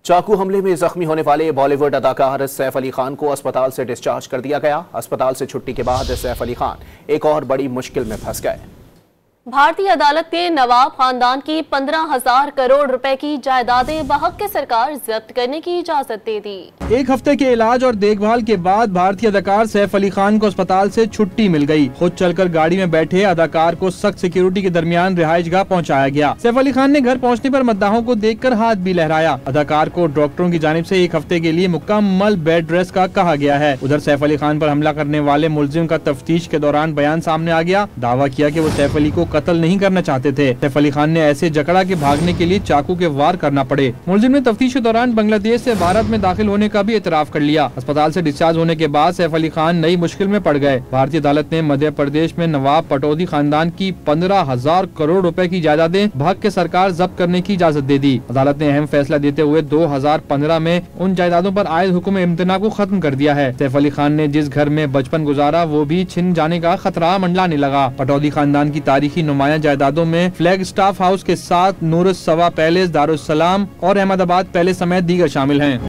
चाकू हमले में जख्मी होने वाले बॉलीवुड अदाकार सैफ अली खान को अस्पताल से डिस्चार्ज कर दिया गया। अस्पताल से छुट्टी के बाद सैफ अली खान एक और बड़ी मुश्किल में फंस गए। भारतीय अदालत ने नवाब खानदान की 15,000 करोड़ रुपए की जायदादें बहक के सरकार जब्त करने की इजाजत दे दी। एक हफ्ते के इलाज और देखभाल के बाद भारतीय अदाकार सैफ अली खान को अस्पताल से छुट्टी मिल गई। खुद चलकर गाड़ी में बैठे अदाकार को सख्त सिक्योरिटी के दरमियान रिहाइशगाह पहुंचाया गया। सैफ अली खान ने घर पहुंचने पर मद्दाहों को देखकर हाथ भी लहराया। अदाकार को डॉक्टरों की जानिब से एक हफ्ते के लिए मुकम्मल बेड रेस्ट का कहा गया है। उधर सैफ अली खान पर हमला करने वाले मुलजिम का तफ्तीश के दौरान बयान सामने आ गया। दावा किया कि वो सैफ अली को कत्ल नहीं करना चाहते थे। सैफ अली खान ने ऐसे जकड़ा के भागने के लिए चाकू के वार करना पड़े। मुलजिम ने तफ्तीश के दौरान बांग्लादेश से भारत में दाखिल होने का भी इतराफ कर लिया। अस्पताल से डिस्चार्ज होने के बाद सैफ अली खान नई मुश्किल में पड़ गए। भारतीय अदालत ने मध्य प्रदेश में नवाब पटौदी खानदान की 15,000 करोड़ रुपए की जायदादें भाग के सरकार जब्त करने की इजाजत दे दी। अदालत ने अहम फैसला देते हुए 2015 में उन जायदादों पर आयद हुक्म इम्तना को खत्म कर दिया है। सैफ अली खान ने जिस घर में बचपन गुजारा वो भी छिन जाने का खतरा मंडलाने लगा। पटौदी खानदान की तारीखी नुमाया जायदादों में फ्लैग स्टाफ हाउस के साथ नूरुस सवा पैलेस, दारुस्सलाम और अहमदाबाद पैलेस समेत दीगर शामिल हैं।